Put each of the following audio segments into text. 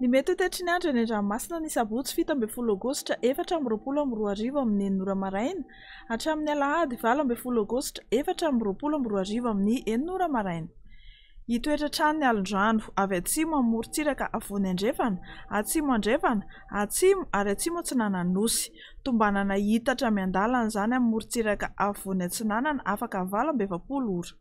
Ny mety ho tetry ny andro eny an-dranomasina ny sabotsy 7 Aogositra 2022 amin'ny 9 ora maraina hatramin'ny alahady 20 Aogositra 2022 amin'ny 9 ora maraina. Hitoetra-trano ny alondrano avy atsimo amin'ny morontsiraka avony andrefana, atsimo andrefana, atsimo ary atsimo atsinanana nosy. Tombanana hitatra miandalana izany amin'ny morontsiraka avony atsinanana afaka 20 ora.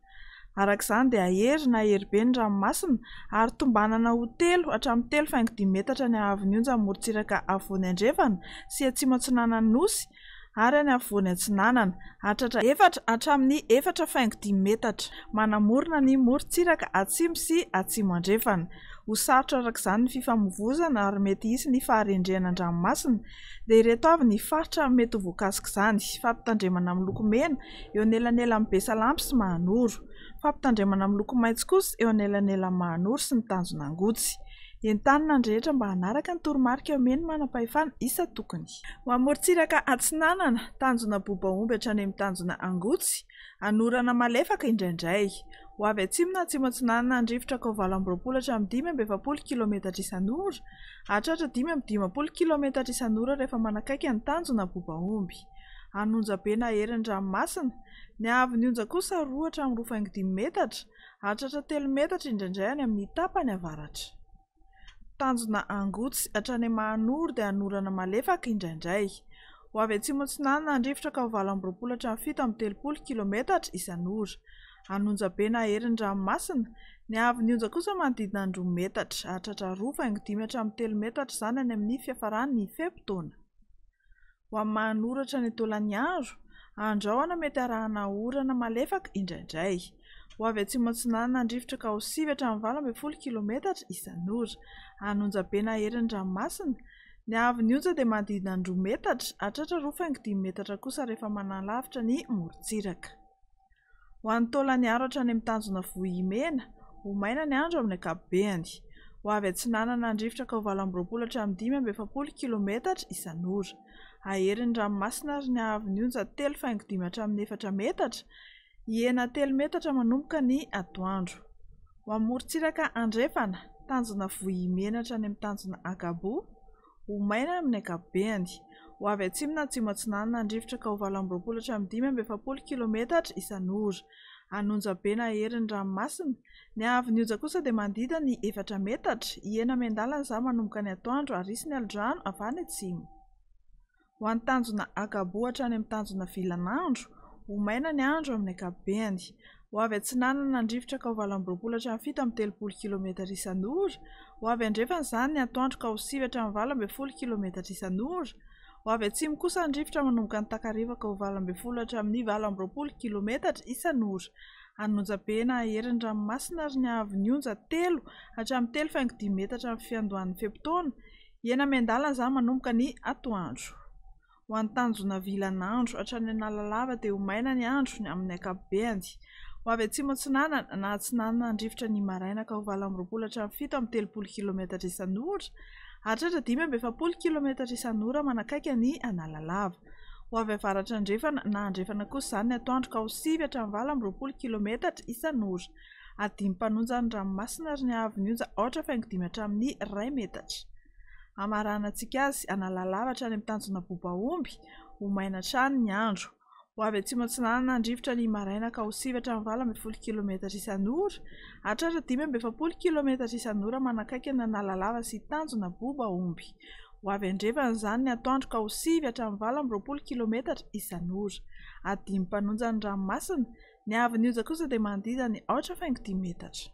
Arak'izany dia ahery na aheribe ny ranomasina ary tombanana ho 3 hatramin'ny 3,5 metatra ny ahavon'ny onja amin'ny morontsiraka avony andrefana sy atsimo atsinanana nosy ary any avony atsinanana hatratra 4 hatramin'ny 4,5 metatra manamorona ny morontsiraka atsimo sy atsimo andrefana. Ho sarotra arak'izany ny fifamoivoizana ary mety hisy ny faharendrehana an-dranomasina dia ireto avy ny faritra mety ho voakasika izany: fampitandremana amin'ny loko mena eo anelanelan'ny Besalampy sy Mahanoro, fampitandremana amin'ny loko maitso kosa eo anelanelan'ny Mahanoro sy ny Tanjona-Ngotsy. Entanina ny rehetra mba hanaraka ny toromarika omeny manam-pahefana isa-tokony. Ho amin'ny morontsiraka atsinanana Tanjona Bobaomby hatrany amin'ny Tanjona-Ngotsy, anorana malefaka indraindray. Ho avy atsimo na atsimo atsinanana ny rivotra Kaovalam-Boropola hatramin'ny 520 km isan'ora, hatratra 520 km isan'ora rehefa manakaiky ny Tanjona Bobaomby. Anonjabe na aherin'ny ranomasina, ny ahavon'ny onja kosa 2 hatramin'ny 2,5 metatra, hatratra 3 metatra indraindray any amin'ny tapany avaratra. Tanjona-Ngotsy hatrany Mahanoro dia anorana malefaka indraindray. Ho avy atsimo atsinanana ny rivotra Kaovalam-Boropola hatramin'ny 730 km isan'ora. Anonjabe na aherin'ny ranomasina, ny ahavon'ny onja kosa manodidina 2 metatra, hatratra 2,5 hatramin'ny 3 metatra izany any amin'ny fiafaran'ny fempotoana. Ho amin'ny Mahanoro hatrany Taolagnaro, andrahoana mety arahana orana malefaka indraindray. Ho avy atsimo atsinanana ny rivotra Kaosivy hatramin'ny 20 km isan'ora. Anonjabe na aherin'ny ranomasina, ny ahavon'ny onja dia manodidina 2 metatra, hatratra 2,5 metatra kosa rehefa manalavitra ny morontsiraka. Ho an'ny Taolagnaro hatrany amin'ny Tanjona-Vohimena, ho maina ny andro amin'ny ankapobeny. Ho avy atsinanana ny rivotra Kaovalam-Boropola hatramin'ny 520 km isan'ora. Aherin'ny ranomasina ary ny ahavon'ny onja 3,5 hatramin'ny 4 metatra, hihena 3 metatra manomboka ny atoandro. Ho amin'ny morontsiraka andrefana Tanjona-Vohimena hatrany amin'ny Tanjona-Akabo, ho maina amin'ny ankapobeny. Ho avy atsimo na atsimo atsinanana ny rivotra Kaovalam-Boropola hatramin'ny 520 km isan'ora. Anonjabe na aherin'ny ranomasina, ny ahavon'ny onja kosa dia manodidina ny 4 metatra, hihena miandalana izany manomboka ny atoandro ary hisy ny alondrano avy any atsimo. Ho an'ny Tanjona-Akabo hatrany amin'ny Tanjona-Vilanandro, ho maina ny andro amin'ny ankapobeny. Ho avy atsinanana ny rivotra Kaovalam-Boropola hatramin'ny 730 km isan'ora. Ho avy andrefana izany ny atoandro Kaosivy hatramin'ny 20 km isan'ora. Ho avy atsimo kosa ny rivotra manomboka ny Takariva Kaovalam-Boropola hatramin'ny 20 km isan'ora. Anonjabe na aherin'ny ranomasina ary ny ahavon'ny onja 3 hatramin'ny 3,5 metatra amin'ny fiandohan'ny fempotoana, hihena miandalana izany manomboka ny atoandro. Ho an'ny Tanjona-Vilanandro hatrany Analalava dia ho maina ny andro amin'ny ankapobeny. Ho avy atsimo atsinanana na atsinanana ny rivotra ny Maraina Kaovalam-Boropola hatramin'ny 730 km isan'ora, hatratra 520 km isan'ora manakaiky ny Analalava. Ho avy avaratra andrefana na andrefana kosa izany ny atoandro Kaosivy hatramin'ny 20 km isan'ora. Adimy mpanonja ny ranomasina ary ny ahavon'ny onja 4,5 hatramin'ny 1 metatra. Amaranantsika azy Analalava hatrany amin'ny Tanjona Bobaomby, ho maina hatrany ny andro. Ho avy atsimo atsinanana ny rivotra ny Maraina Kaosivy hatramin'ny 20 km isan'ora, hatratra 520 km isan'ora manakaiky ny Analalava sy Tanjona Bobaomby. Ho avy andrefana izany ny atoandro Kaosivy hatramin'ny 20 km isan'ora. Adimy mpanonja ny ranomasina, ny ahavon'ny onja kosa dia manodidina ny 4,5 metatra.